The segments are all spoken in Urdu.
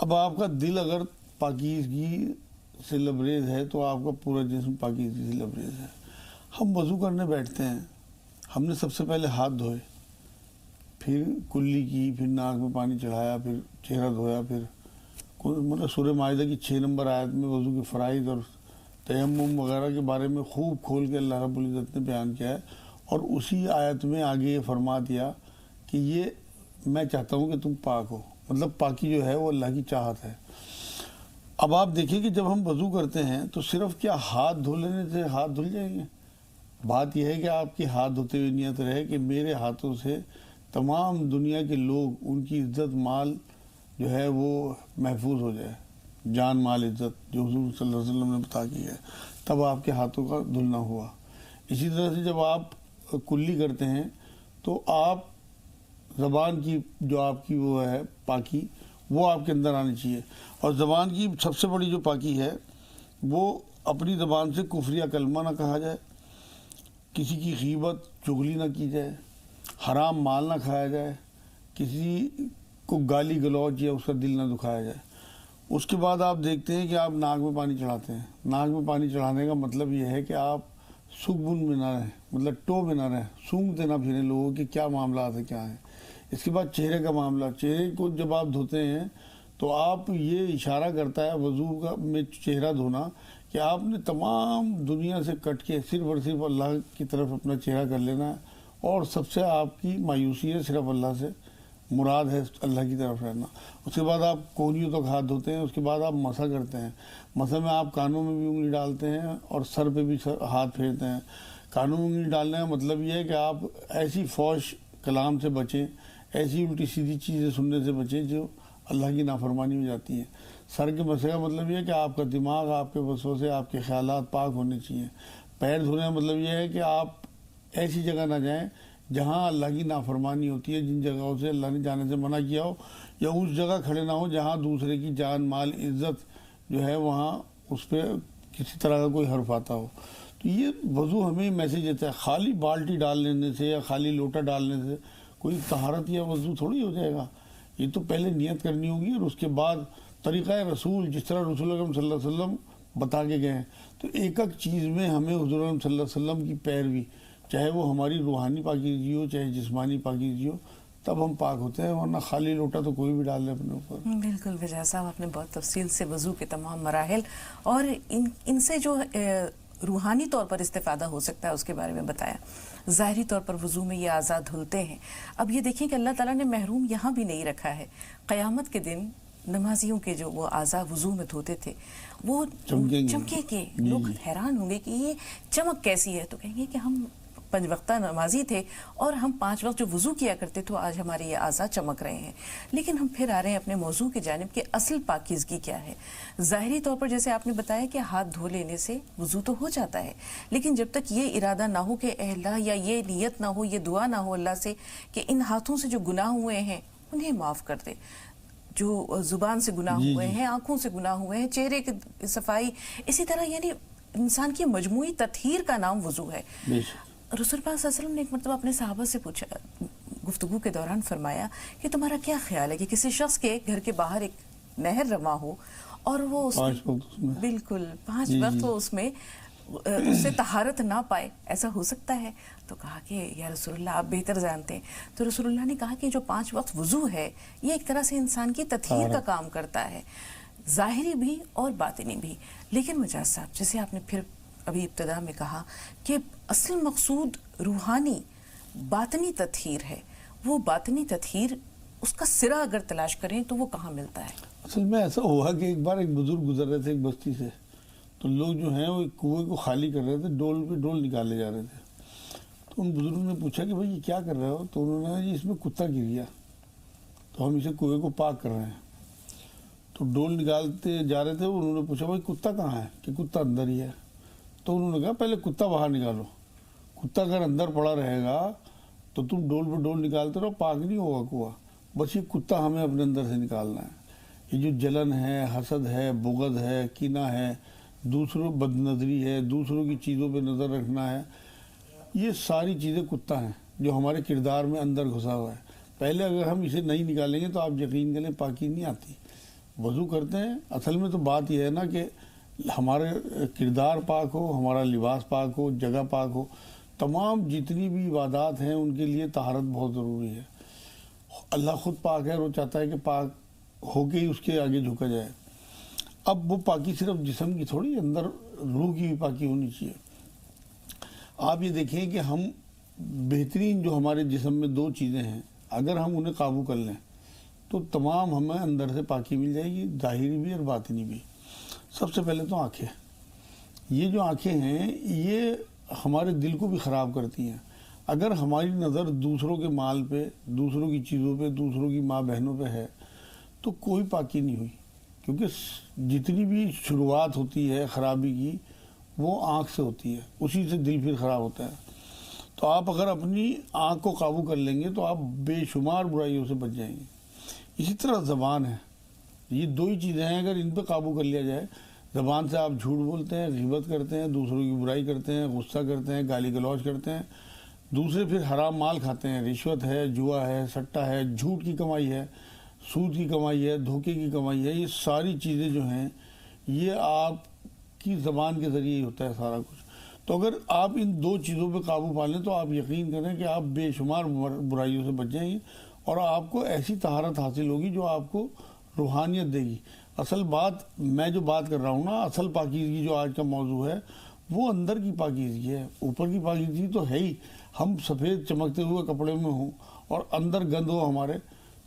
اب آپ کا دل اگر پاکیزگی سے لبریز ہے تو آپ کا پورا جسم پاکیزگی سے لبریز ہے. ہم وضو کرنے بیٹھتے ہیں، ہم نے سب سے پہلے ہاتھ دھوئے، پھر کلی کی، پھر ناک میں پانی چڑھایا، پھر چہرہ دھویا، پھر مطلب سورہ مائدہ کی 6 نمبر آیت میں وضو کے فرائض اور تیمم وغیرہ کے بارے میں خوب کھول کے اللہ رب العزت نے بیان کیا ہے. اور اسی آیت میں آگے یہ فرما دیا کہ یہ میں چاہتا ہوں کہ تم پاک ہو. مطلب پاکی جو ہے وہ اللہ کی چاہت ہے. اب آپ دیکھیں کہ جب ہم وضو کرتے ہیں تو صرف کیا ہاتھ دھو لینے سے ہاتھ دھل جائیں گے؟ بات یہ ہے کہ آپ کی ہاتھ دھوتے ہوئے نیت رہے کہ میرے ہاتھوں سے تمام دنیا کے لوگ، ان کی عزت مال جو ہے وہ محفوظ ہو جائے، جان مال عزت جو حضور صلی اللہ علیہ وسلم نے بتا کی ہے. تب آپ کے ہاتھوں کا دھلنا ہوا. اسی طرح سے جب آپ کلی کرتے ہیں تو آپ زبان کی جو آپ کی وہ ہے پاکی، وہ آپ کے اندر آنی چاہیے. اور زبان کی سب سے بڑی جو پاکی ہے وہ اپنی زبان سے کفر یا کلمہ نہ کہا جائے، کسی کی غیبت چغلی نہ کی جائے، حرام مال نہ کھایا جائے، کسی کو گالی گلوچ یا اس کا دل نہ دکھایا جائے. اس کے بعد آپ دیکھتے ہیں کہ آپ ناک میں پانی چڑھاتے ہیں. ناک میں پانی چڑھانے کا مطلب یہ ہے کہ آپ سکون میں نہ رہیں، مطلب ٹو میں نہ رہیں، سونگتے نہ پھریں لوگوں کے کیا معاملات ہیں کیا ہیں. اس کے بعد چہرے کا معاملہ، چہرے کو جب آپ دھوتے ہیں تو آپ یہ اشارہ کرتا ہے وضو کا میں چہرہ دھونا کہ آپ نے تمام دنیا سے کٹ کے صرف اور صرف اللہ کی طرف اپنا چہرہ کر لینا ہے. اور سب سے آپ کی مایوسی ہے صرف اللہ سے، مراد ہے اللہ کی طرف رہنا. اس کے بعد آپ کونیوں تک ہاتھ دھوتے ہیں. اس کے بعد آپ مسح کرتے ہیں. مسح میں آپ کانوں میں بھی انگلی ڈالتے ہیں اور سر پہ بھی ہاتھ پھیرتے ہیں. کانوں میں انگلی ڈالنے کا مطلب یہ ہے کہ آپ ایسی فوش کلام سے بچیں، ایسی الٹی سیدھی چیزیں سننے سے بچیں جو اللہ کی نافرمانی ہو جاتی ہیں. سر کے مسح کا مطلب یہ ہے کہ آپ کا دماغ، آپ کے وسوسے، آپ کے خیالات پاک ہونے چاہیے. پیر دھونے کا مطلب یہ ہے کہ آپ ایسی جگہ نہ جائیں جہاں اللہ کی نافرمانی ہوتی ہے، جن جگہوں سے اللہ نے جانے سے منع کیا ہو، یا اس جگہ کھڑے نہ ہو جہاں دوسرے کی جان مال عزت جو ہے وہاں اس پہ کسی طرح کا کوئی حرف آتا ہو. تو یہ وضو ہمیں میسیج دیتا ہے. خالی بالٹی ڈال لینے سے یا خالی لوٹا ڈالنے سے کوئی طہارت یا وضو تھوڑی ہو جائے گا. یہ تو پہلے نیت کرنی ہوگی اور اس کے بعد طریقہ رسول، جس طرح رسول اکرم صلی اللہ علیہ وسلم بتا کے گئے ہیں. تو ایک ایک چیز میں ہمیں حضور اکرم صلی اللہ علیہ وسلم کی پیروی، چاہے وہ ہماری روحانی پاکیزگی ہو چاہے جسمانی پاکیزگی ہو، تب ہم پاک ہوتے ہیں. ورنہ خالی لوٹا تو کوئی بھی ڈال لے اپنے اوپر. بالکل وجہ صاحب، آپ نے بہت تفصیل سے وضو کے تمام مراحل اور ان سے جو روحانی طور پر استفادہ ہو سکتا ہے اس کے بارے میں بتایا. ظاہری طور پر وضو میں یہ اعضاء دھلتے ہیں. اب یہ دیکھیں کہ اللہ تعالیٰ نے محروم یہاں بھی نہیں رکھا ہے. قیامت کے دن نمازیوں کے جو وہ اعضاء وضو میں دھوتے تھے وہ چمکے کے لوگ حیران ہوں گے کہ یہ چمک کیسی ہے. تو کہیں گے کہ ہم 5 وقتہ نمازی تھے اور ہم 5 وقت جو وضو کیا کرتے تو آج ہمارے یہ اعضاء چمک رہے ہیں. لیکن ہم پھر آ رہے ہیں اپنے موضوع کی جانب کہ اصل پاکیزگی کیا ہے. ظاہری طور پر جیسے آپ نے بتایا کہ ہاتھ دھو لینے سے وضو تو ہو جاتا ہے، لیکن جب تک یہ ارادہ نہ ہو کہ اے اللہ، یا یہ نیت نہ ہو، یہ دعا نہ ہو اللہ سے کہ ان ہاتھوں سے جو گناہ ہوئے ہیں انہیں معاف کر دے، جو زبان سے گناہ ہوئے ہیں، آنکھوں سے گناہ ہوئے ہیں، چہرے کی صفائی، اسی طرح یعنی انسان کی مجموعی تطہیر کا نام وضو ہے. رسول پاک صلی اللہ علیہ وسلم نے ایک مرتبہ اپنے صحابہ سے پوچھا، گفتگو کے دوران فرمایا کہ تمہارا کیا خیال ہے کہ کسی شخص کے گھر کے باہر ایک نہر رواں ہو اور وہ بالکل 5 وقت وہ اس میں اس سے طہارت نہ پائے، ایسا ہو سکتا ہے؟ تو کہا کہ یا رسول اللہ آپ بہتر جانتے ہیں. تو رسول اللہ نے کہا کہ جو 5 وقت وضو ہے یہ ایک طرح سے انسان کی تطہیر کا کام کرتا ہے، ظاہری بھی اور باطنی بھی. لیکن مجاز صاحب، جیسے آپ نے پھر ابھی ابتدا میں کہا کہ اصل مقصود روحانی باطنی تطہیر ہے، وہ باطنی تطہیر اس کا سرا اگر تلاش کریں تو وہ کہاں ملتا ہے؟ اصل میں ایسا ہوا کہ ایک بار ایک بزرگ گزر رہے تھے ایک بستی سے، تو لوگ جو ہیں وہ کنویں کو خالی کر رہے تھے، ڈول پہ ڈول نکالے جا رہے تھے. تو ان بزرگوں نے پوچھا کہ بھائی یہ کیا کر رہے ہو؟ تو انہوں نے کہا جی اس میں کتا گر گیا تو ہم اسے کنویں کو پاک کر رہے ہیں. تو ڈول نکالتے جا رہے تھے، انہوں نے پوچھا بھائی کتا کہاں ہے؟ کہ کتا اندر ہی ہے. تو انہوں نے کہا پہلے کتا باہر نکالو، کتا اگر اندر پڑا رہے گا تو تم ڈول پہ ڈول نکالتے رہو، پاک نہیں ہوگا کنواں. بس یہ کتا ہمیں اپنے اندر سے نکالنا ہے. یہ جو جلن ہے، حسد ہے، بغض ہے، کینہ ہے، دوسروں بد نظری ہے، دوسروں کی چیزوں پہ نظر رکھنا ہے، یہ ساری چیزیں کتا ہیں جو ہمارے کردار میں اندر گھسا ہوا ہے. پہلے اگر ہم اسے نہیں نکالیں گے تو آپ یقین کریں پاکی نہیں آتی. وضو کرتے ہیں. اصل میں تو بات یہ ہے نا کہ ہمارے کردار پاک ہو, ہمارا لباس پاک ہو, جگہ پاک ہو, تمام جتنی بھی عبادات ہیں ان کے لیے طہارت بہت ضروری ہے. اللہ خود پاک ہے اور وہ چاہتا ہے کہ پاک ہو کے ہی اس کے آگے جھکا جائے. اب وہ پاکی صرف جسم کی تھوڑی, اندر روح کی بھی پاکی ہونی چاہیے. آپ یہ دیکھیں کہ ہم بہترین جو ہمارے جسم میں 2 چیزیں ہیں, اگر ہم انہیں قابو کر لیں تو تمام ہمیں اندر سے پاکی مل جائے گی, ظاہری بھی اور باطنی بھی. سب سے پہلے تو آنکھیں. یہ جو آنکھیں ہیں یہ ہمارے دل کو بھی خراب کرتی ہیں. اگر ہماری نظر دوسروں کے مال پہ, دوسروں کی چیزوں پہ, دوسروں کی ماں بہنوں پہ ہے تو کوئی پاکی نہیں ہوئی, کیونکہ جتنی بھی شروعات ہوتی ہے خرابی کی وہ آنکھ سے ہوتی ہے, اسی سے دل پھر خراب ہوتا ہے. تو آپ اگر اپنی آنکھ کو قابو کر لیں گے تو آپ بے شمار برائیوں سے بچ جائیں گے. اسی طرح زبان ہے, یہ 2 ہی چیزیں ہیں, اگر ان پہ قابو کر لیا جائے. زبان سے آپ جھوٹ بولتے ہیں, غیبت کرتے ہیں, دوسروں کی برائی کرتے ہیں, غصہ کرتے ہیں, گالی گلوچ کرتے ہیں, دوسرے پھر حرام مال کھاتے ہیں, رشوت ہے, جوا ہے, سٹا ہے, جھوٹ کی کمائی ہے, سود کی کمائی ہے, دھوکے کی کمائی ہے. یہ ساری چیزیں جو ہیں یہ آپ کی زبان کے ذریعے ہی ہوتا ہے سارا کچھ. تو اگر آپ ان 2 چیزوں پہ قابو پا لیں تو آپ یقین کریں کہ آپ بے شمار برائیوں سے بچ جائیں گے اور آپ کو ایسی طہارت حاصل ہوگی جو آپ کو روحانیت دے گی. اصل بات میں جو بات کر رہا ہوں نا, اصل پاکیزگی جو آج کا موضوع ہے وہ اندر کی پاکیزگی ہے. اوپر کی پاکیزگی تو ہے ہی, ہم سفید چمکتے ہوئے کپڑے میں ہوں اور اندر گند ہو ہمارے,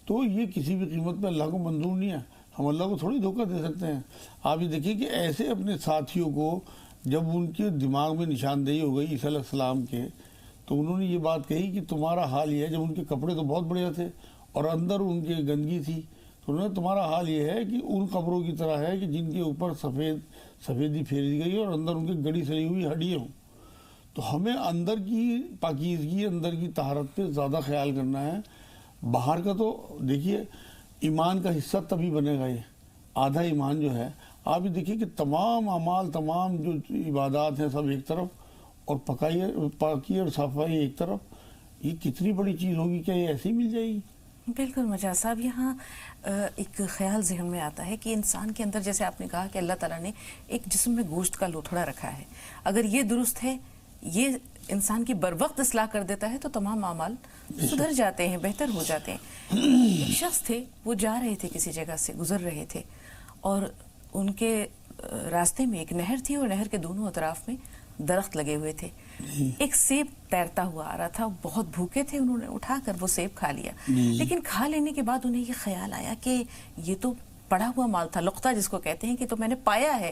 تو یہ کسی بھی قیمت پہ اللہ کو منظور نہیں ہے. ہم اللہ کو تھوڑی دھوکہ دے سکتے ہیں. آپ یہ دیکھیں کہ ایسے اپنے ساتھیوں کو جب ان کے دماغ میں نشاندہی ہو گئی عیسیٰ علیہ السلام کے, تو انہوں نے یہ بات کہی کہ تمہارا حال یہ ہے, جب ان کے کپڑے تو بہت بڑھیا تھے اور اندر ان کے گندگی تھی, تو انہوں نے تمہارا حال یہ ہے کہ ان قبروں کی طرح ہے کہ جن کے اوپر سفیدی پھیری گئی اور اندر ان کی گڑی سلی ہوئی ہڈیاں ہوں. تو ہمیں اندر کی پاکیزگی, اندر کی طہارت پہ زیادہ خیال کرنا ہے. باہر کا تو دیکھیے ایمان کا حصہ تبھی بنے گا, یہ آدھا ایمان جو ہے. آپ یہ دیکھیے کہ تمام اعمال, تمام جو عبادات ہیں سب ایک طرف اور پاکی اور صفائی ایک طرف. یہ کتنی بڑی چیز ہوگی, کیا یہ ایسے ہی مل جائے گی؟ بالکل مجاز صاحب, یہاں ایک خیال ذہن میں آتا ہے کہ انسان کے اندر, جیسے آپ نے کہا کہ اللہ تعالیٰ نے ایک جسم میں گوشت کا لوتھڑا رکھا ہے, اگر یہ درست ہے, یہ انسان کی بر وقت اصلاح کر دیتا ہے تو تمام اعمال سدھر جاتے ہیں, بہتر ہو جاتے ہیں. ایک شخص تھے, وہ جا رہے تھے کسی جگہ سے, گزر رہے تھے, اور ان کے راستے میں ایک نہر تھی اور نہر کے دونوں اطراف میں درخت لگے ہوئے تھے. ایک سیب تیرتا ہوا آ رہا تھا, بہت بھوکے تھے, انہوں نے اٹھا کر وہ سیب کھا لیا. لیکن کھا لینے کے بعد انہیں یہ خیال آیا کہ یہ تو پڑا ہوا مال تھا, لقطہ جس کو کہتے ہیں, کہ تو میں نے پایا ہے,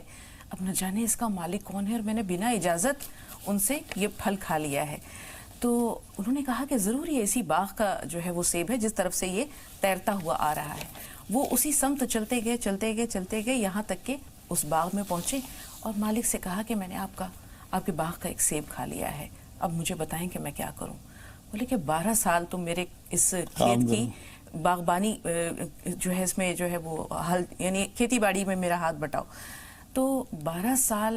اب نہ جانے اس کا مالک کون ہے, اور میں نے بنا اجازت ان سے یہ پھل کھا لیا ہے. تو انہوں نے کہا کہ ضرور یہ اسی باغ کا جو ہے وہ سیب ہے جس طرف سے یہ تیرتا ہوا آ رہا ہے. وہ اسی سمت چلتے گئے یہاں تک کہ اس باغ میں پہنچے اور مالک سے کہا کہ میں نے آپ کے باغ کا ایک سیب کھا لیا ہے, اب مجھے بتائیں کہ میں کیا کروں. بولے کہ 12 سال تم میرے اس کھیت کی باغبانی جو ہے, اس میں جو ہے وہ حل, یعنی کھیتی باڑی میں میرا ہاتھ بٹاؤ. تو 12 سال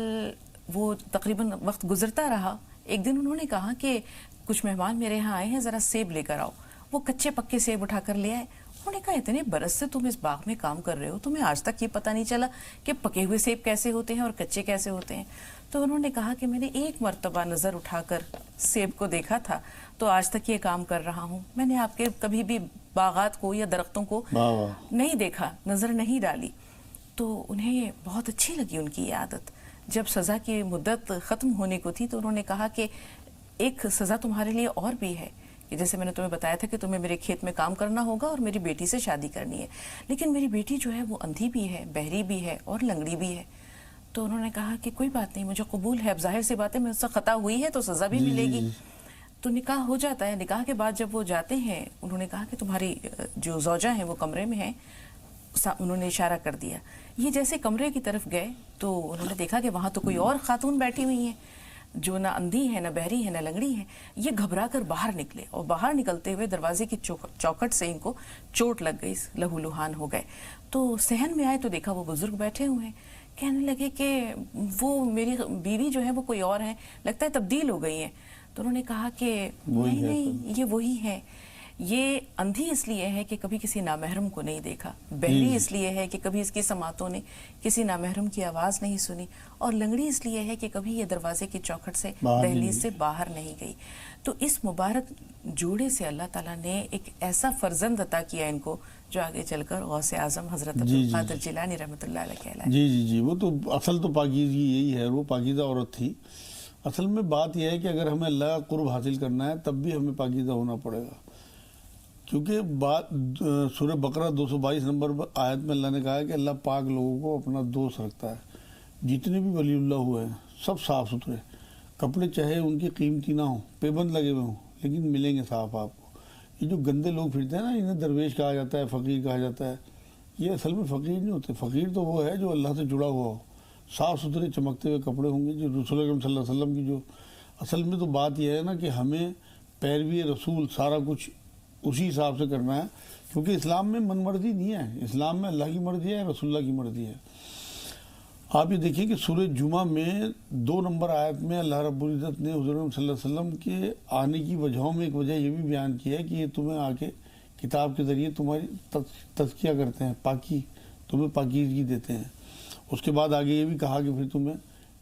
وہ تقریباً وقت گزرتا رہا. ایک دن انہوں نے کہا کہ کچھ مہمان میرے ہاں آئے ہیں, ذرا سیب لے کر آؤ. وہ کچے پکے سیب اٹھا کر لے آئے. انہوں نے کہا اتنے برس سے تم اس باغ میں کام کر رہے ہو, تمہیں آج تک یہ پتہ نہیں چلا کہ پکے ہوئے سیب کیسے ہوتے ہیں اور کچے کیسے ہوتے ہیں. تو انہوں نے کہا کہ میں نے ایک مرتبہ نظر اٹھا کر سیب کو دیکھا تھا, تو آج تک یہ کام کر رہا ہوں. میں نے آپ کے کبھی بھی باغات کو یا درختوں کو نہیں دیکھا, نظر نہیں ڈالی. تو انہیں بہت اچھی لگی ان کی یہ عادت. جب سزا کی مدت ختم ہونے کو تھی تو انہوں نے کہا کہ ایک سزا تمہارے لیے اور بھی ہے, کہ جیسے میں نے تمہیں بتایا تھا کہ تمہیں میرے کھیت میں کام کرنا ہوگا اور میری بیٹی سے شادی کرنی ہے, لیکن میری بیٹی جو ہے وہ اندھی بھی ہے, بہری بھی ہے اور لنگڑی بھی ہے. تو انہوں نے کہا کہ کوئی بات نہیں, مجھے قبول ہے, اب ظاہر سی بات ہے مجھ سے خطا ہوئی ہے تو سزا بھی ملے گی. تو نکاح ہو جاتا ہے. نکاح کے بعد جب وہ جاتے ہیں, انہوں نے کہا کہ تمہاری جو زوجہ ہیں وہ کمرے میں ہیں. انہوں نے اشارہ کر دیا. یہ جیسے کمرے کی طرف گئے تو انہوں نے دیکھا کہ وہاں تو کوئی اور خاتون بیٹھی ہوئی ہیں جو نہ اندھی ہے, نہ بہری ہے, نہ لنگڑی ہے. یہ گھبرا کر باہر نکلے اور باہر نکلتے ہوئے دروازے کی چوکھٹ سے ان کو چوٹ لگ گئی, لہو لہان ہو گئے. تو صحن میں آئے تو دیکھا وہ بزرگ بیٹھے ہوئے ہیں. کہنے لگے کہ وہ میری بیوی جو ہے وہ کوئی اور ہے, لگتا ہے تبدیل ہو گئی ہیں. تو انہوں نے کہا کہ نہیں, یہ وہی ہے. یہ اندھی اس لیے ہے کہ کبھی کسی نامحرم کو نہیں دیکھا، بہری اس لیے ہے کہ کبھی اس کی سماعتوں نے کسی نامحرم کی آواز نہیں سنی، اور لنگڑی اس لیے ہے کہ کبھی یہ دروازے کی چوکھٹ سے دہلیز سے باہر نہیں گئی۔ تو اس مبارک جوڑے سے اللہ تعالیٰ نے ایک ایسا فرزند عطا کیا ان کو جو آگے چل کر غوث اعظم حضرت عبدالقادر جیلانی رحمۃ اللہ علیہ کہلائے۔ جی وہ تو اصل تو پاکیزگی یہی ہے، وہ پاکیزہ عورت تھی۔ اصل میں بات یہ ہے کہ اگر ہمیں اللہ کا قرب حاصل کرنا ہے تب بھی ہمیں پاکیزہ ہونا پڑے گا، کیونکہ بات سورہ بقرہ 222 نمبر آیت میں اللہ نے کہا ہے کہ اللہ پاک لوگوں کو اپنا دوست رکھتا ہے۔ جتنے بھی ولی اللہ ہوئے ہیں سب صاف ستھرے، کپڑے چاہے ان کی قیمتی نہ ہوں، پیبند لگے ہوئے ہوں، لیکن ملیں گے صاف آپ کو۔ یہ جو گندے لوگ پھرتے ہیں نا، انہیں درویش کہا جاتا ہے، فقیر کہا جاتا ہے، یہ اصل میں فقیر نہیں ہوتے۔ فقیر تو وہ ہے جو اللہ سے جڑا ہوا ہو، صاف ستھرے چمکتے ہوئے کپڑے ہوں گے، جو رسول اکرم صلی اللہ علیہ وسلم کی جو اصل میں تو بات یہ ہے نا کہ ہمیں پیروی رسول سارا کچھ اسی حساب سے کرنا ہے، کیونکہ اسلام میں من مرضی نہیں ہے، اسلام میں اللہ کی مرضی ہے، رسول اللہ کی مرضی ہے۔ آپ یہ دیکھیں کہ سورہ جمعہ میں 2 نمبر آیت میں اللہ رب العزت نے حضور صلی اللہ علیہ وسلم کے آنے کی وجہوں میں ایک وجہ یہ بھی بیان کی ہے کہ یہ تمہیں آ کے کتاب کے ذریعے تمہاری تزکیہ کرتے ہیں، پاکی، تمہیں پاکیزگی دیتے ہیں۔ اس کے بعد آگے یہ بھی کہا کہ پھر تمہیں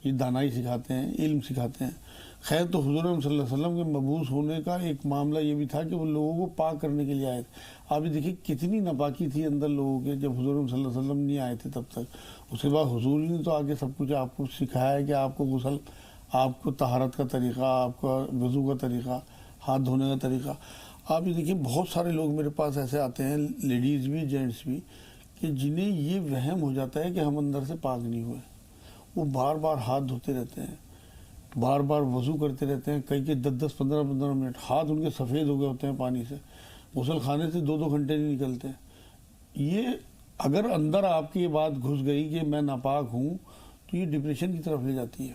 یہ دانائی سکھاتے ہیں، علم سکھاتے ہیں۔ خیر تو حضور صلی اللہ علیہ وسلم کے مبعوث ہونے کا ایک معاملہ یہ بھی تھا کہ وہ لوگوں کو پاک کرنے کے لیے آئے تھے۔ آپ یہ دیکھیں کتنی ناپاکی تھی اندر لوگوں کے جب حضور صلی اللہ علیہ وسلم نہیں آئے تھے تب تک۔ اس کے بعد حضور نے تو آگے سب کچھ آپ کو سکھایا ہے کہ آپ کو غسل، آپ کو طہارت کا طریقہ، آپ کا وضو کا طریقہ، ہاتھ دھونے کا طریقہ۔ آپ یہ دیکھیں بہت سارے لوگ میرے پاس ایسے آتے ہیں، لیڈیز بھی جینٹس بھی، کہ جنہیں یہ وہم ہو جاتا ہے کہ ہم اندر سے پاک نہیں ہوئے۔ وہ بار بار ہاتھ دھوتے رہتے ہیں، بار بار وضو کرتے رہتے ہیں، کئی کے 10-10 15-15 منٹ، ہاتھ ان کے سفید ہو گئے ہوتے ہیں پانی سے، غسل خانے سے 2-2 گھنٹے نہیں نکلتے۔ یہ اگر اندر آپ کی یہ بات گھس گئی کہ میں ناپاک ہوں تو یہ ڈپریشن کی طرف لے جاتی ہے۔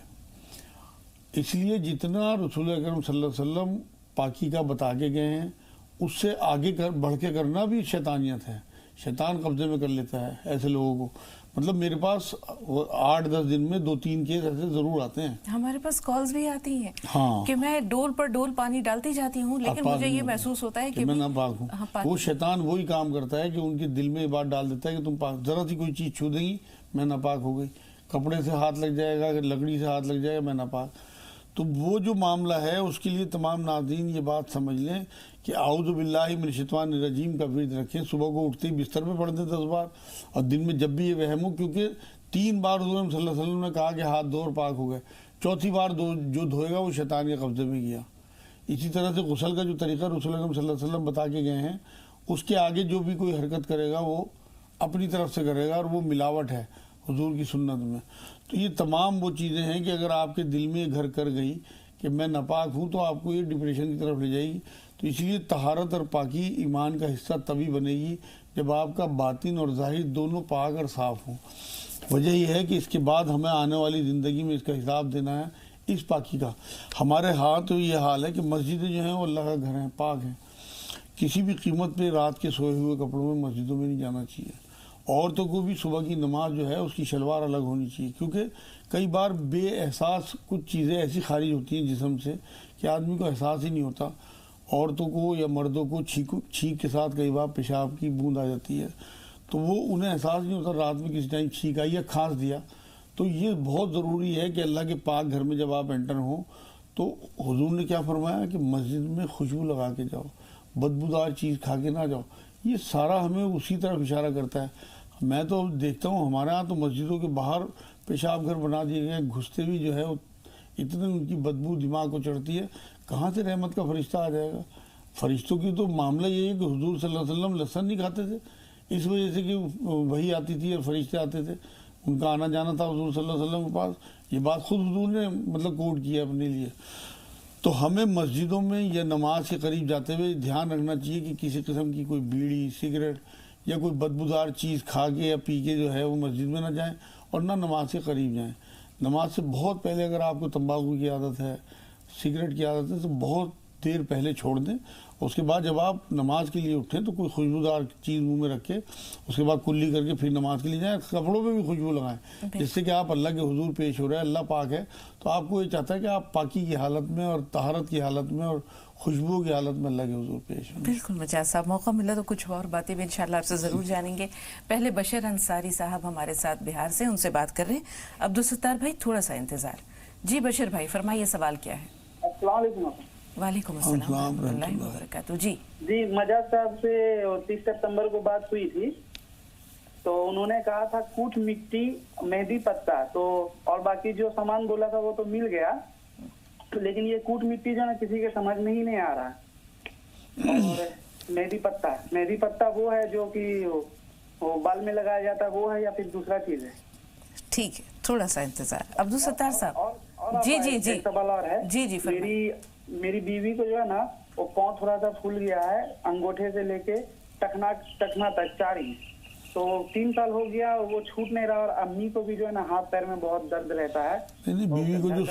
اس لیے جتنا رسول اکرم صلی اللہ علیہ وسلم پاکی کا بتا کے گئے ہیں اس سے آگے بڑھ کے کرنا بھی شیطانیت ہے، شیطان قبضے میں کر لیتا ہے ایسے لوگوں کو۔ مطلب میرے پاس 8-10 دن میں 2-3 کیس ایسے ضرور آتے ہیں۔ ہمارے پاس کالز بھی آتی ہیں ہاں کہ میں ڈول پر ڈول پانی ڈالتی جاتی ہوں لیکن مجھے یہ محسوس ہوتا ہے کہ میں ناپاک ہوں۔ وہ شیطان وہی کام کرتا ہے کہ ان کے دل میں یہ بات ڈال دیتا ہے کہ تم پاک، ذرا سی کوئی چیز چھو دیں گی میں ناپاک ہو گئی، کپڑے سے ہاتھ لگ جائے گا، لکڑی سے ہاتھ لگ جائے گا میں ناپاک۔ تو وہ جو معاملہ ہے اس کے لیے تمام ناظرین یہ بات سمجھ لیں کہ اعوذ باللہ من الشیطان الرجیم کا ورد رکھیں، صبح کو اٹھتے ہی بستر پہ پڑھ دیں 10 بار، اور دن میں جب بھی یہ وہم ہو، کیونکہ 3 بار حضور صلی اللہ علیہ وسلم نے کہا کہ ہاتھ دھو اور پاک ہو گئے، 4تھی بار جو دھوئے گا وہ شیطان کے قبضے میں گیا۔ اسی طرح سے غسل کا جو طریقہ رسول اللہ صلی اللہ علیہ وسلم بتا کے گئے ہیں، اس کے آگے جو بھی کوئی حرکت کرے گا وہ اپنی طرف سے کرے گا، اور وہ ملاوٹ ہے حضور کی سنت میں۔ تو یہ تمام وہ چیزیں ہیں کہ اگر آپ کے دل میں گھر کر گئی کہ میں ناپاک ہوں تو آپ کو یہ ڈپریشن کی طرف لے جائے گی۔ تو اس لیے طہارت اور پاکی ایمان کا حصہ تبھی بنے گی جب آپ کا باطن اور ظاہر دونوں پاک اور صاف ہوں۔ وجہ یہ ہے کہ اس کے بعد ہمیں آنے والی زندگی میں اس کا حساب دینا ہے اس پاکی کا۔ ہمارے ہاں تو یہ حال ہے کہ مسجدیں جو ہیں وہ اللہ کا گھر ہیں، پاک ہیں۔ کسی بھی قیمت پہ رات کے سوئے ہوئے کپڑوں میں مسجدوں میں نہیں جانا چاہیے۔ عورتوں کو بھی صبح کی نماز جو ہے اس کی شلوار الگ ہونی چاہیے، کیونکہ کئی بار بے احساس کچھ چیزیں ایسی خارج ہوتی ہیں جسم سے کہ آدمی کو احساس ہی نہیں ہوتا۔ عورتوں کو یا مردوں کو چھینک کے ساتھ کئی بار پیشاب کی بوند آ جاتی ہے، تو وہ انہیں احساس نہیں ہوتا رات میں کسی ٹائم چھینک آئی یا کھانس دیا۔ تو یہ بہت ضروری ہے کہ اللہ کے پاک گھر میں جب آپ انٹر ہوں تو حضور نے کیا فرمایا کہ مسجد میں خوشبو لگا کے جاؤ، بدبودار چیز کھا کے نہ جاؤ۔ یہ سارا ہمیں اسی طرف اشارہ کرتا ہے۔ میں تو دیکھتا ہوں ہمارے ہاں تو مسجدوں کے باہر پیشاب گھر بنا دیے گئے، گھستے بھی جو ہے اتنے ان کی بدبو دماغ کو چڑھتی ہے، کہاں سے رحمت کا فرشتہ آ جائے گا۔ فرشتوں کی تو معاملہ یہ ہے کہ حضور صلی اللہ علیہ وسلم لہسن نہیں کھاتے تھے، اس وجہ سے کہ وہی آتی تھی اور فرشتے آتے تھے، ان کا آنا جانا تھا حضور صلی اللہ علیہ وسلم کے پاس۔ یہ بات خود حضور نے مطلب کوٹ کی ہے اپنے لیے۔ تو ہمیں مسجدوں میں یا نماز کے قریب جاتے ہوئے دھیان رکھنا چاہیے کہ کسی قسم کی کوئی بیڑی، سگریٹ یا کوئی بدبودار چیز کھا کے یا پی کے جو ہے وہ مسجد میں نہ جائیں، اور نہ نماز کے قریب جائیں۔ نماز سے بہت پہلے اگر آپ کو تمباکو کی عادت ہے، سگریٹ کی عادت ہے، تو بہت دیر پہلے چھوڑ دیں. اس کے بعد جب آپ نماز کے لیے اٹھیں تو کوئی خوشبودار چیز منہ میں رکھے, اس کے بعد کلی کر کے پھر نماز کے لیے جائیں. کپڑوں پہ بھی خوشبو لگائیں جس سے کہ آپ اللہ کے حضور پیش ہو رہے ہیں, اللہ پاک ہے تو آپ کو یہ چاہتا ہے کہ آپ پاکی کی حالت میں اور طہارت کی حالت میں اور خوشبو کی حالت میں اللہ کے حضور پیش ہوں. بالکل مجاز صاحب, موقع ملا تو کچھ اور باتیں بھی انشاءاللہ آپ سے ضرور جانیں گے. پہلے بشیر انصاری صاحب ہمارے ساتھ بہار سے, ان سے بات کر رہے ہیں. عبدالستار بھائی تھوڑا سا انتظار. جی بشیر بھائی فرمائیے, سوال کیا ہے؟ السلام علیکم. وعلیکم السلام ورحمۃ اللہ وبرکاتہ. جی مجاز صاحب سے 30 ستمبر کو بات ہوئی تھی, تو انہوں نے کہا تھا کوٹ مٹی, مہندی پتا, تو اور باقی جو سامان بولا تھا وہ تو مل گیا, لیکن یہ کوٹ مٹی جو ہے کسی کے سمجھ میں ہی نہیں آ رہا. اور مہندی پتا وہ ہے جو کہ وہ بال میں لگایا جاتا ہے, وہ ہے یا پھر دوسرا چیز ہے؟ ٹھیک ہے, تھوڑا سا انتظار. عبدالستار صاحب جی جی جی سوال اور ہے. جی میری بیوی کو جو ہے نا وہ پاؤں تھوڑا سا پھول گیا ہے, انگوٹھے سے لے کے ٹکنا تک 4 انچ, تو 3 سال ہو گیا وہ چھوٹ نہیں رہا. اور امی کو بھی جو ہے نا ہاتھ پیر میں بہت درد رہتا ہے. بیوی کو جو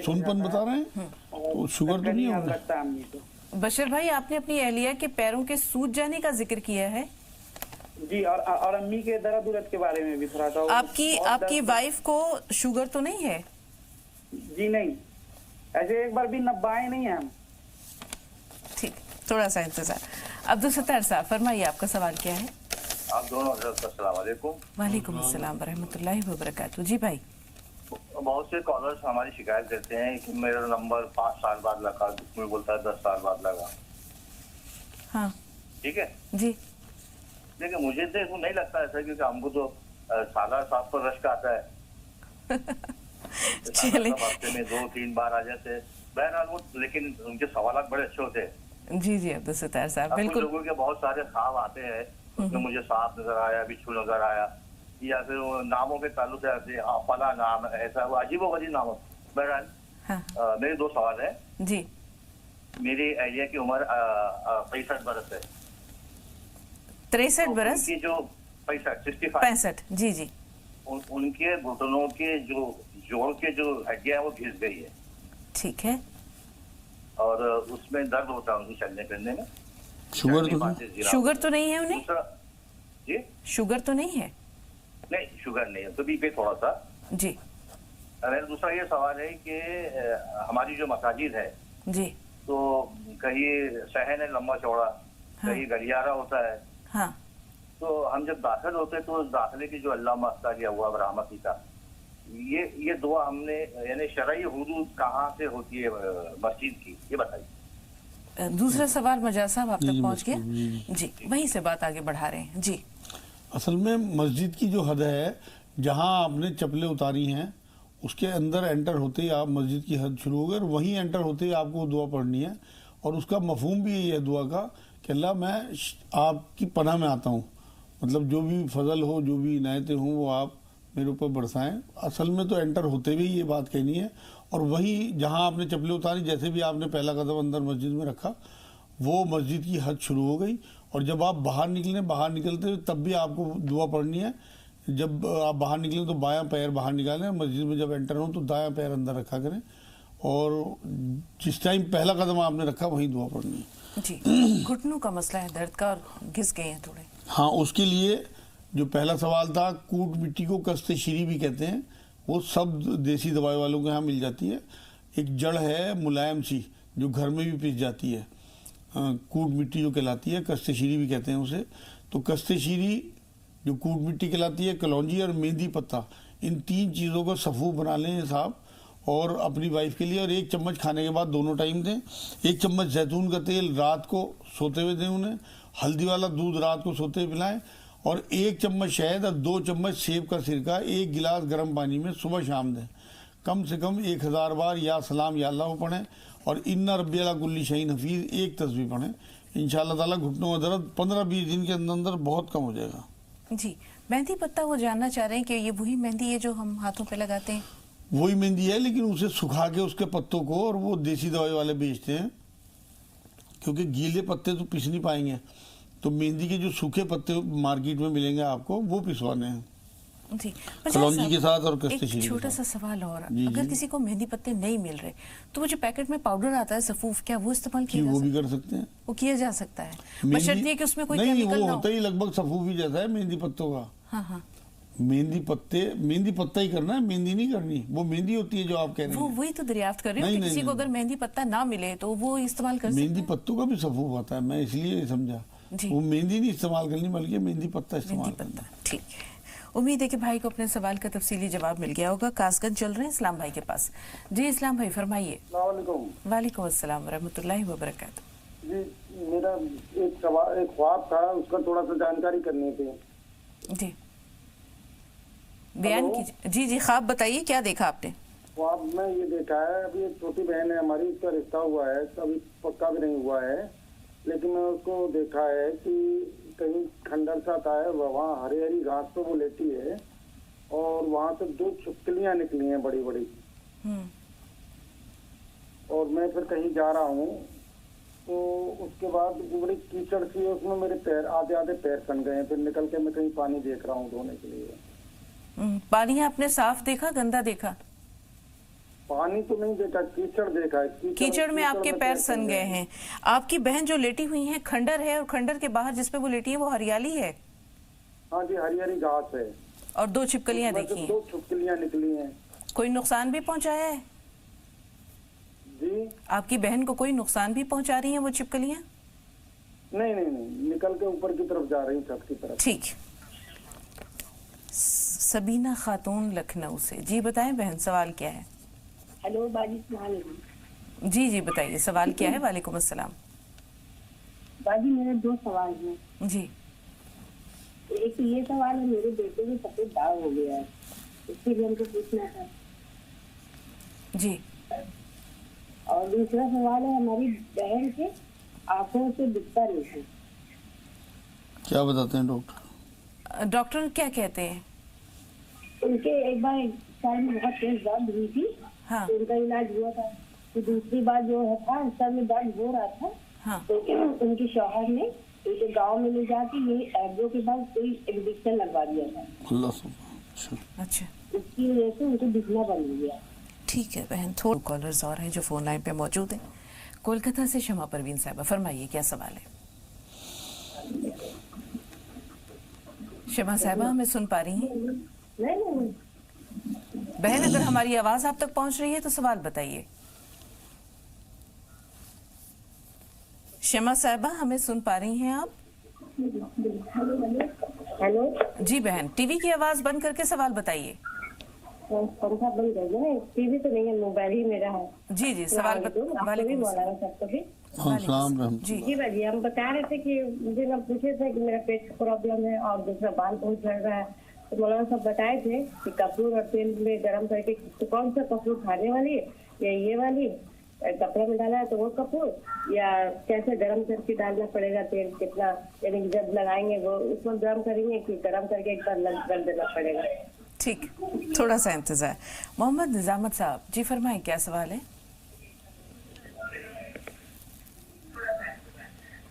سنپن بتا رہے ہیں تو شوگر تو نہیں ہوگا لگتا ہے امی کو. بشیر بھائی, آپ نے اپنی اہلیہ کے پیروں کے سوج جانے کا ذکر کیا ہے. جی, اور امی کے درد کے بارے میں بھی تھوڑا سا. آپ کی وائف کو شوگر تو نہیں ہے؟ جی نہیں, ایسے ایک بار بھی نبائے نہیں ہیں ہم. ٹھیک, تھوڑا سا انتظار. عبدالستار صاحب فرمائیے, آپ کا سوال کیا ہے؟ آپ دونوں حضرت السلام علیکم. وعلیکم السلام ورحمۃ اللہ وبرکاتہ. جی بھائی. بہت سے کالرز ہماری شکایت کرتے ہیں کہ میرا نمبر 5 سال بعد لگا, کوئی بولتا ہے 10 سال بعد لگا. ہاں ٹھیک ہے جی. لیکن مجھے تو نہیں لگتا ایسا, کیونکہ ہم کو تو سالہ صاحب پر رشک آتا ہے. ہفتے میں 2-3 بار آ جاتے. بہرحال وہ, لیکن ان کے سوالات بڑے اچھے ہوتے ہیں. جی عبدالستار صاحب بالکل. لوگوں کے بہت سارے خواب آتے ہیں, اس میں مجھے سانپ نظر آیا, بچھو نظر آیا, یا پھر ناموں کے تعلق سے فلاں نام ایسا, وہ عجیب و غریب نام ہو. بہرحال میرے 2 سوال ہیں. جی. میری اہلیہ کی عمر 65 برس ہے. 63 برس کی جو 65. جی جی. ان کے گھٹنوں کے جو جوڑ کے جو ہڈیاں ہیں وہ گھس گئی ہے. ٹھیک ہے. اور اس میں درد ہوتا ہے ان کو چلنے پھرنے میں. شوگر تو نہیں ہے انہیں؟ جی شوگر تو نہیں ہے؟ نہیں شوگر نہیں ہے, تو بی پی تھوڑا سا. جی. میرا دوسرا یہ سوال ہے کہ ہماری جو مساجد ہے جی, تو کہیں صحن ہے لمبا چوڑا, کہیں گلیارہ ہوتا ہے. ہاں. تو ہم جب داخل ہوتے ہیں تو داخلے کی جو اللہ مستعلی ہوا برحمتی کا, یہ دعا ہم نے یعنی شرعی حدود کہاں سے ہوتی ہے مسجد کی, یہ بتائیے. دوسرا سوال مجاز صاحب آپ تک پہنچ گیا. جی وہیں سے بات آگے بڑھا رہے ہیں. جی. اصل میں مسجد کی جو حد ہے, جہاں آپ نے چپلیں اتاری ہیں اس کے اندر انٹر ہوتے ہی آپ مسجد کی حد شروع ہو گئے, اور وہیں انٹر ہوتے ہی آپ کو دعا پڑھنی ہے. اور اس کا مفہوم بھی یہی ہے دعا کا کہ اللہ میں آپ کی پناہ میں آتا ہوں, مطلب جو بھی فضل ہو, جو بھی عنایتیں ہوں وہ آپ میرے اوپر برسائیں. اصل میں تو انٹر ہوتے ہوئے یہ بات کہنی ہے, اور وہیں جہاں آپ نے چپلیں اتاری, جیسے بھی آپ نے پہلا قدم اندر مسجد میں رکھا, وہ مسجد کی حد شروع ہو گئی. اور جب آپ باہر نکلتے ہوئے تب بھی آپ کو دعا پڑھنی ہے. جب آپ باہر نکلیں تو بایاں پیر باہر نکالیں, مسجد میں جب انٹر ہوں تو دایاں پیر اندر رکھا کریں, اور جس ٹائم پہلا قدم آپ نے رکھا وہیں دعا پڑھنی ہے. جی. گھٹنوں کا مسئلہ ہے درد کا, اور گھس گئے ہیں تھوڑے. ہاں, اس کے لیے جو پہلا سوال تھا, کوٹ مٹی کو کست شیری بھی کہتے ہیں, وہ سب دیسی دوائی والوں کے ہاں مل جاتی ہے. ایک جڑ ہے ملائم سی جو گھر میں بھی پس جاتی ہے, کوٹ مٹی جو کہلاتی ہے, کست شیری بھی کہتے ہیں اسے. تو کست شیری جو کوٹ مٹی کہلاتی ہے, کلونجی اور مہندی پتا, ان 3 چیزوں کو صفو بنا لیں صاحب, اور اپنی وائف کے لیے, اور 1 چمچ کھانے کے بعد دونوں ٹائم دیں. 1 چمچ زیتون کا تیل رات کو سوتے ہوئے دیں انہیں. ہلدی والا دودھ رات کو سوتے ہوئے پلائیں, اور 1 چمچ شہد اور 2 چمچ سیب کا سرکہ 1 گلاس گرم پانی میں صبح شام دیں. کم سے کم 1000 بار یا سلام یا اللہ پڑھیں, اور انا ربی اللہ کل شیء حفیظ 1 تسبیح پڑھیں. انشاءاللہ تعالیٰ گھٹنوں کا درد 15-20 دن کے اندر بہت کم ہو جائے گا. جی. مہندی پتا وہ جاننا چاہ رہے ہیں کہ یہ وہی مہندی ہے جو ہم ہاتھوں پہ لگاتے ہیں؟ وہی مہندی ہے, لیکن اسے سکھا کے اس کے پتوں کو, اور وہ دیسی دوائی والے بیچتے ہیں, کیونکہ گیلے پتے تو پس نہیں پائیں گے, تو مہندی کے جو سوکھے پتے مارکیٹ میں ملیں گے آپ کو, وہ پسوانے ہیں. جی کلونجی کے ساتھ اور ایک کستشیری چھوٹا کے سا ساتھ. سوال اور جی اگر جی کسی کو مہندی پتے نہیں مل رہے تو وہ جو پیکٹ میں پاؤڈر آتا ہے سفوف، کیا وہ استعمال جی کیا جا وہ بھی سکتا کر سکتے ہیں. ہے؟ وہ کیا جا سکتا ہے مہندی- بشرطیہ کہ اس میں کوئی نہیں کیمیکل وہ نہ ہو. ہوتا ہی لگ بھگ سفوف ہی جیسا ہے مہندی پتوں کا. ہاں ہاں مہندی پتا ہی کرنا ہے، مہندی نہیں کرنی. وہ مہندی ہوتی ہے جو آپ کہہ رہے وہ ہیں. وہی تو دریافت کر رہی ہوں نہیں، کہ نہیں، کسی کو نہیں. اگر مہندی پتا نہ ملے تو وہ استعمال کر سکتے مہندی ہیں. پتوں کا بھی سفوف ہوتا ہے، میں اس لیے نہیں سمجھا. جی. وہ مہندی نہیں استعمال کرنی بلکہ مہندی پتا مہندی استعمال پتا، کرنا. ٹھیک ہے. امید ہے کہ بھائی کو اپنے سوال کا تفصیلی جواب مل گیا ہوگا. کاسگنج چل رہے ہیں اسلام بھائی کے پاس. جی اسلام بھائی فرمائیے. السلام علیکم. وعلیکم السلام ورحمۃ اللہ وبرکاتہ. جی میرا ایک سوال، ایک خواب تھا، اس کا تھوڑا سا جانکاری کرنی تھی. جی بیان ہلو؟ کیجیے. جی جی خواب بتائیے، کیا دیکھا آپ نے؟ خواب میں یہ دیکھا ہے، ابھی ایک چھوٹی بہن ہے ہماری، اس کا رشتہ ہوا ہے، ابھی پکا بھی نہیں ہوا ہے، لیکن میں اس کو دیکھا ہے کہ کہیں کھنڈر سا آتا ہے، وہاں ہری ہری گھاس پہ وہ لیٹی ہے اور وہاں سے 2 چھپکلیاں نکلی ہیں بڑی بڑی. اور میں پھر کہیں جا رہا ہوں تو اس کے بعد بڑی کیچڑ سی ہے، اس میں میرے پیر آدھے پیر سن گئے ہیں. پھر نکل کے میں کہیں پانی دیکھ رہا ہوں دھونے کے لیے. پانی آپ نے صاف دیکھا گندا دیکھا؟ پانی تو نہیں دیکھا، کیچڑ دیکھا ہے. کیچڑ میں آپ کے پیر سن گئے ہیں. آپ کی بہن جو لیٹی ہوئی ہیں کھنڈر ہے، اور کھنڈر کے باہر جس پہ وہ لیٹی ہے وہ ہریالی ہے؟ ہاں جی ہری ہری گھاس ہے. اور 2 چھپکلیاں دیکھی ہیں. 2 چھپکلیاں نکلی ہیں. کوئی نقصان بھی پہنچایا ہے؟ جی آپ کی بہن کو کوئی نقصان بھی پہنچا رہی ہیں وہ چھپکلیاں؟ نہیں نہیں نہیں، نکل کے اوپر کی طرف جا رہی ہیں، چھت کی طرف. ٹھیک. سبینہ خاتون لکھنؤ سے. جی بتائیں بہن سوال کیا ہے؟ ہیلو باجی السلام علیکم. جی جی بتائیے سوال کیا ہے. وعلیکم السلام. باجی میرے 2 سوال ہیں. جی ایک تو یہ سوال ہے، میرے بیٹے کو سفید داغ ہو گیا ہے، اس کے لیے ہم کو پوچھنا تھا. جی. اور دوسرا سوال ہے، ہماری بہن کے آنکھوں سے دکھتا نہیں ہے. کیا بتاتے ہیں ڈاکٹر؟ ڈاکٹر کیا کہتے ہیں؟ ان کے ایک بار سر میں بہت تیز درد ہوئی تھی، ہاں تو ان کا علاج ہوا تھا. تو دوسری بار جو تھا سر میں درد ہو رہا تھا، ہاں تو ان کے شوہر نے ان کے گاؤں میں لے جا کے یہی ایبرو کے بعد کوئی انجیکشن لگوا دیا تھا. اللہ سبحانہ. اچھا اس کی وجہ سے ان کو دکھنا بند ہو گیا. ٹھیک ہے بہن. تھوڑے کالرز اور ہیں جو فون لائن پہ موجود ہیں. کولکتہ سے شمع پروین صاحبہ فرمائیے کیا سوال ہے؟ شمع صاحبہ ہمیں سن پا رہی ہیں؟ نہیں بہن اگر ہماری آواز آپ تک پہنچ رہی ہے تو سوال بتائیے. شمع صاحبہ ہمیں سن پا رہی ہیں آپ؟ ہیلو جی بہن ٹی وی کی آواز بند کر کے سوال بتائیے. پنکھا بند کر دیں. ٹی وی تو نہیں ہے، موبائل ہی میرا ہے. جی جی سوال وعلیکم السلام. سب کو بھی السلام رحمۃ جی جی بھائی ہم بتا رہے تھے کہ مجھے نہ پوچھے تھے کہ میرا پیٹ کا پرابلم ہے اور دوسرا بال بہت جھڑ رہا ہے. تو مولانا صاحب بتائے تھے کہ کپور اور تیل میں گرم کر کے کون سا کپور کھانے والی ہے، یا یہ والی کپڑے میں ڈالا ہے تو وہ کپور، یا کیسے گرم کر کے ڈالنا پڑے گا تیل کتنا، یعنی جب لگائیں گے وہ اس وقت گرم کریں گے کہ گرم کر کے ایک بار کر دینا پڑے گا. ٹھیک تھوڑا سا انتظار. محمد نظامت صاحب جی فرمائیں کیا سوال ہے؟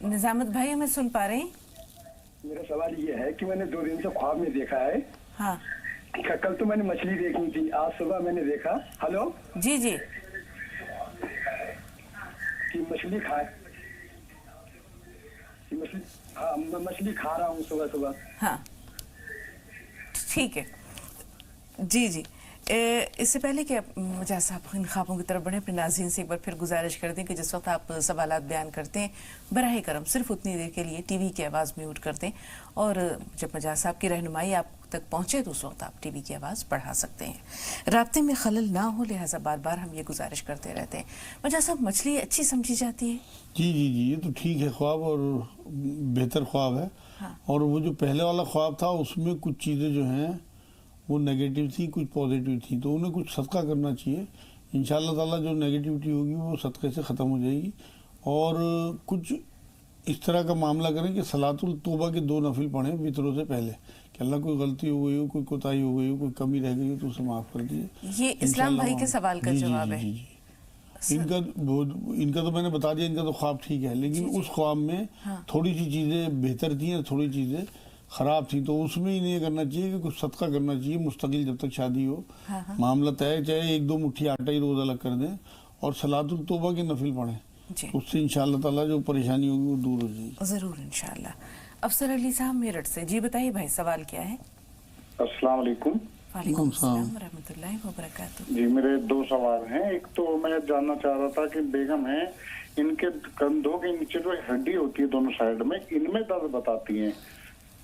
نظامت بھائی ہمیں سن پا رہے ہیں؟ میرا سوال یہ ہے کہ میں نے 2 دن سے خواب میں دیکھا ہے. ہاں کل تو میں نے مچھلی دیکھی تھی، آج صبح میں نے دیکھا ہلو جی جی کہ مچھلی کھا رہا ہوں صبح صبح. ہاں ٹھیک ہے. جی جی اس سے پہلے کہ مجھے صاحب ان خوابوں کی طرف بڑھیں اپنے ناظرین سے ایک بار پھر گزارش کر دیں کہ جس وقت آپ سوالات بیان کرتے ہیں براہ کرم صرف اتنی دیر کے لیے ٹی وی کی آواز میوٹ کر دیں، اور جب مجاز صاحب کی رہنمائی آپ تک پہنچے تو اس وقت آپ ٹی وی کی آواز بڑھا سکتے ہیں. رابطے میں خلل نہ ہو لہٰذا بار بار ہم یہ گزارش کرتے رہتے ہیں. مجاز صاحب مچھلی اچھی سمجھی جاتی ہے؟ جی جی جی یہ تو ٹھیک ہے خواب، اور بہتر خواب ہے. اور وہ جو پہلے والا خواب تھا اس میں کچھ چیزیں جو ہیں وہ نیگیٹو تھیں، کچھ پازیٹیو تھیں، تو انہیں کچھ صدقہ کرنا چاہیے. انشاءاللہ تعالیٰ جو نیگیٹیوٹی ہوگی وہ صدقے سے ختم ہو جائے گی. اور کچھ اس طرح کا معاملہ کریں کہ صلاۃ التوبہ کے 2 نفل پڑھیں وطروں سے پہلے، کہ اللہ کوئی غلطی ہو گئی ہو، کوئی کوتاہی ہو گئی ہو، کوئی کمی رہ گئی ہو تو اسے معاف کر دیجیے. یہ اسلام بھائی کے سوال کا جواب ہے. ان کا تو میں نے بتا دیا، ان کا تو خواب ٹھیک ہے، لیکن اس خواب میں تھوڑی سی چیزیں بہتر تھیں اور تھوڑی چیزیں خراب تھی، تو اس میں انہیں یہ کرنا چاہیے کہ کچھ صدقہ کرنا چاہیے مستقل جب تک شادی ہو. معاملہ طے، چاہے 1-2 مٹھی آٹا ہی روز الگ کر دیں اور صلاۃ التوبہ کے نفل پڑھیں. جی اس سے انشاءاللہ تعالیٰ جو پریشانی ہوگی وہ دور ہو جائے گی. ضرور انشاءاللہ. افسر علی صاحب میرٹھ سے، جی بتائیے بھائی سوال کیا ہے؟ السلام علیکم. وعلیکم السلام ورحمۃ اللہ وبرکاتہ. جی میرے 2 سوال ہیں. ایک تو میں جاننا چاہ رہا تھا کہ بیگم ہیں، ان کے کندھوں کے نیچے جو ہڈی ہوتی ہے دونوں سائڈ میں، ان میں درد بتاتی ہیں.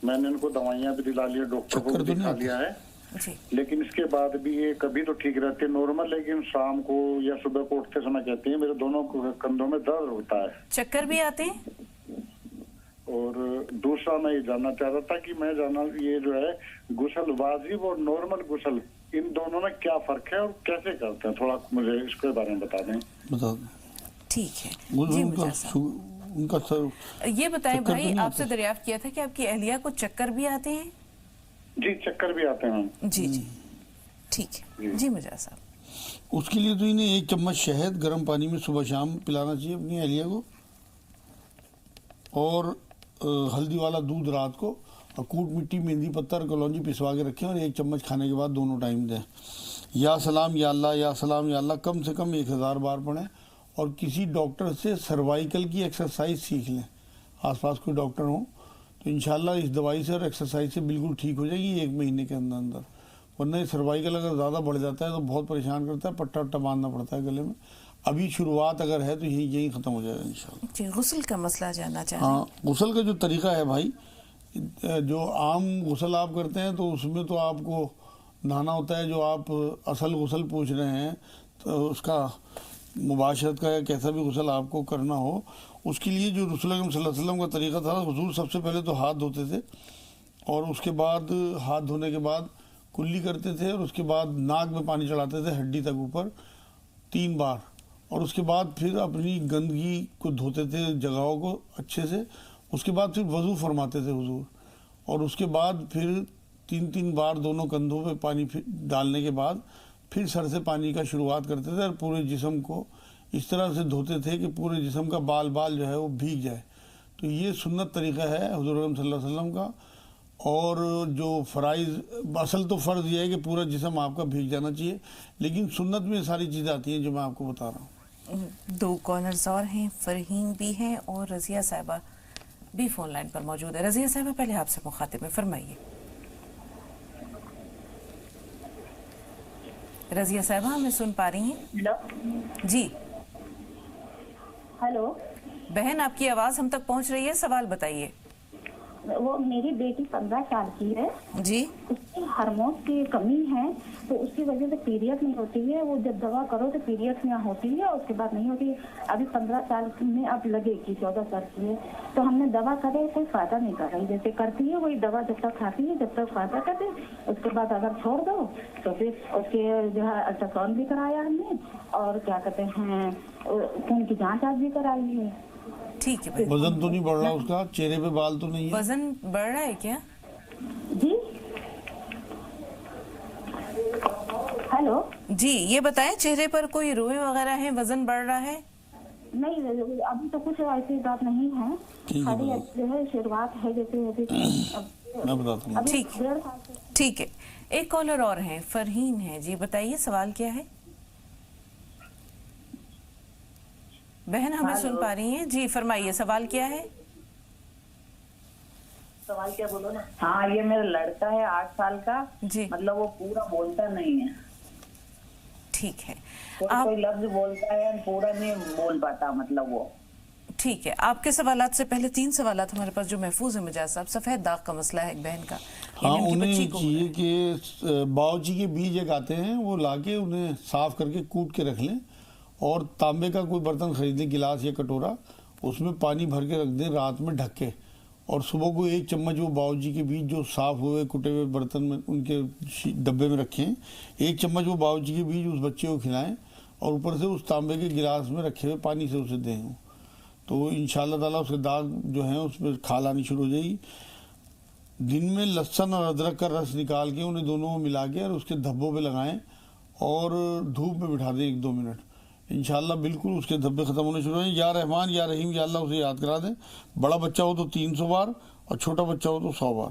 میں نے ان کو دوائیاں بھی دلا لی، ڈاکٹر کو بھی دکھا لیا ہے، جی لیکن اس کے بعد بھی یہ کبھی تو ٹھیک رہتے ہیں نارمل، لیکن شام کو یا صبح کو اٹھتے سمے کہتے ہیں میرے دونوں کندھوں میں درد ہوتا ہے. چکر بھی آتے ہیں؟ اور دوسرا میں یہ جاننا چاہ رہا تھا کہ میں جانا یہ جو ہے غسل واجب اور نارمل غسل، ان دونوں میں کیا فرق ہے اور کیسے کرتے ہیں؟ تھوڑا مجھے اس کے بارے میں بتا دیں. بتا دیں. ٹھیک ہے وہ جی. ان کا مجھا صاحب ان کا سر یہ بتائیں چکر تو بھائی، نہیں آپ سے آتے؟ دریافت کیا تھا کہ آپ کی اہلیہ کو چکر بھی آتے ہیں؟ جی چکر بھی آتے ہیں. جی جی ٹھیک ہے جی. مجھا صاحب اس کے لیے تو انہیں 1 چمچ شہد گرم پانی میں صبح شام پلانا چاہیے اپنی اہلیہ کو، اور ہلدی والا دودھ رات کو، اور کوٹ مٹی، مہندی پتر، کلونجی پسوا کے رکھیں اور 1 چمچ کھانے کے بعد دونوں ٹائم دیں. یا سلام یا اللہ، یا سلام یا اللہ کم سے کم 1000 بار پڑھیں. اور کسی ڈاکٹر سے سروائیکل کی ایکسرسائز سیکھ لیں، آس پاس کوئی ڈاکٹر ہوں تو انشاءاللہ اس دوائی سے اور ایکسرسائز سے بالکل ٹھیک ہو جائے گی 1 مہینے کے اندر اندر. ورنہ یہ سروائیکل اگر زیادہ بڑھ جاتا ہے تو بہت پریشان کرتا ہے، پٹا وٹا باندھنا پڑتا ہے گلے میں. ابھی شروعات اگر ہے تو یہی ختم ہو جائے گا انشاءاللہ. جی غسل کا مسئلہ جاننا چاہ رہے ہیں. ہاں، غسل کا جو طریقہ ہے بھائی، جو عام غسل آپ کرتے ہیں تو اس میں تو آپ کو نہانا ہوتا ہے. جو آپ اصل غسل پوچھ رہے ہیں تو اس کا مباشرت کا یا کیسا بھی غسل آپ کو کرنا ہو، اس کے لیے جو رسول اکرم صلی اللہ علیہ وسلم کا طریقہ تھا، حضور سب سے پہلے تو ہاتھ دھوتے تھے، اور اس کے بعد ہاتھ دھونے کے بعد کلی کرتے تھے، اور اس کے بعد ناک میں پانی چڑھاتے تھے ہڈی تک اوپر 3 بار، اور اس کے بعد پھر اپنی گندگی کو دھوتے تھے جگہوں کو اچھے سے. اس کے بعد پھر وضو فرماتے تھے حضور، اور اس کے بعد پھر 3 بار دونوں کندھوں پہ پانی ڈالنے کے بعد پھر سر سے پانی کا شروعات کرتے تھے، اور پورے جسم کو اس طرح سے دھوتے تھے کہ پورے جسم کا بال جو ہے وہ بھیگ جائے. تو یہ سنت طریقہ ہے حضور اکرم صلی اللہ علیہ وسلم کا. اور جو فرائض، اصل تو فرض یہ ہے کہ پورا جسم آپ کا بھیگ جانا چاہیے، لیکن سنت میں ساری چیزیں آتی ہیں جو میں آپ کو بتا رہا ہوں. 2 کالرز اور ہیں، فرحین بھی ہیں اور رضیہ صاحبہ بھی فون لائن پر موجود ہے. رضیہ صاحبہ پہلے آپ سے مخاطب میں، فرمائیے. رضیہ صاحبہ ہمیں سن پا رہی ہیں؟ جی ہیلو بہن، آپ کی آواز ہم تک پہنچ رہی ہے، سوال بتائیے. وہ میری بیٹی 15 سال کی ہے، جی اس کی ہارمونس کی کمی ہے، تو اس کی وجہ سے پیریڈ نہیں ہوتی ہے. وہ جب دوا کرو تو پیریڈ میں ہوتی ہے، اس کے بعد نہیں ہوتی. ابھی 15 سال میں اب لگے گی، 14 سال کی ہے. تو ہم نے دوا کرے، کوئی فائدہ نہیں کر رہی. جیسے کرتی ہے وہی دوا جب تک کھاتی ہے جب تک فائدہ کرے، اس کے بعد اگر چھوڑ دو تو پھر اس کے جو ہے الٹراساؤنڈ بھی کرایا ہم نے، اور کیا کہتے ہیں خون کی جانچ آج بھی کرائی ہے. ٹھیک ہے بھائی. وزن تو نہیں بڑھ رہا اس کا؟ چہرے پہ بال تو نہیں ہے؟ وزن بڑھ رہا ہے کیا؟ جی ہیلو جی یہ بتائیں، چہرے پر کوئی روئیں وغیرہ ہیں، وزن بڑھ رہا ہے؟ نہیں، ابھی تو کچھ ایسی بات نہیں ہے. ٹھیک ہے خالی جو ہے شروعات ہے، جیسے میں بتاتا ہوں. ٹھیک 1.5 سال سے. ٹھیک ہے. ایک کالر اور ہیں، فرحین ہیں. جی بتائیے سوال کیا ہے؟ بہن ہمیں سن پا رہی ہیں؟ جی فرمائیے سوال کیا ہے؟ سوال کیا بولو نا. ہاں یہ میرا لڑکا ہے 8 سال کا، جی مطلب وہ پورا بولتا نہیں ہے. ٹھیک ہے. کوئی لفظ بولتا ہے پورا نہیں بول پاتا، مطلب وہ. ٹھیک ہے. آپ کے سوالات سے پہلے 3 سوالات ہمارے پاس جو محفوظ ہیں مجاز صاحب. سفید داغ کا مسئلہ ہے ایک بہن کا. ہاں، انہیں چاہیے کہ باؤچی کے بیج ایک آتے ہیں، وہ لا کے انہیں صاف کر کے کوٹ کے رکھ لیں، اور تانبے کا کوئی برتن خرید لیں، گلاس یا کٹورا، اس میں پانی بھر کے رکھ دیں رات میں ڈھک کے، اور صبح کو 1 چمچ وہ باؤچی کے بیج جو صاف ہوئے کٹے ہوئے برتن میں ان کے ڈبے میں رکھیں، 1 چمچ وہ باؤچی کے بیج اس بچے کو کھلائیں، اور اوپر سے اس تانبے کے گلاس میں رکھے ہوئے پانی سے اسے دیں. تو انشاءاللہ تعالیٰ اس کے داغ جو ہیں اس پہ کھال آنی شروع ہو جائے گی. دن میں لہسن اور ادرک کا رس نکال کے انہیں دونوں میں ملا کے اور اس کے دھبوں پہ لگائیں، اور دھوپ میں بٹھا دیں 1-2 منٹ. انشاءاللہ بالکل اس کے دھبے ختم ہونے شروع ہیں. یا رحمان یا رحیم یا اللہ اسے یاد کرا دیں. بڑا بچہ ہو تو 300 بار، اور چھوٹا بچہ ہو تو 100 بار.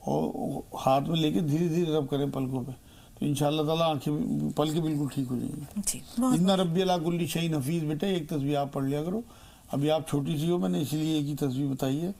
اور ہاتھ میں لے کے دھیرے دھیرے رب کریں پلکوں پہ، تو انشاءاللہ تعالیٰ آنکھیں پلکیں بالکل ٹھیک ہو جائیں گی. جی بہت اتنا ربی اللہ کلی شیء حفیظ. بیٹا ایک تصویر آپ پڑھ لیا کرو، ابھی آپ چھوٹی سی ہو، میں نے اسی لیے ایک ہی تصویر بتائی ہے،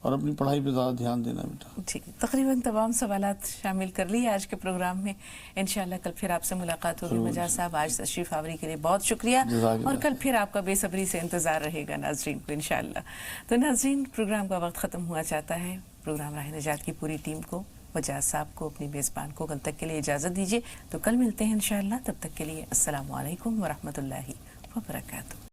اور اپنی پڑھائی پہ زیادہ دھیان دینا بیٹا. جی تقریباً تمام سوالات شامل کر لیے آج کے پروگرام میں. انشاءاللہ کل پھر آپ سے ملاقات ہوگی. مجاز صاحب آج تشریف آوری کے لیے بہت شکریہ، اور کل پھر آپ کا بے صبری سے انتظار رہے گا ناظرین کو انشاءاللہ. تو ناظرین پروگرام کا وقت ختم ہوا چاہتا ہے. پروگرام راہ نجات کی پوری ٹیم کو، مجاز صاحب کو، اپنی میزبان کو کل تک کے لیے اجازت دیجیے. تو کل ملتے ہیں انشاءاللہ. تب تک کے لیے السلام علیکم ورحمۃ اللہ وبرکاتہ.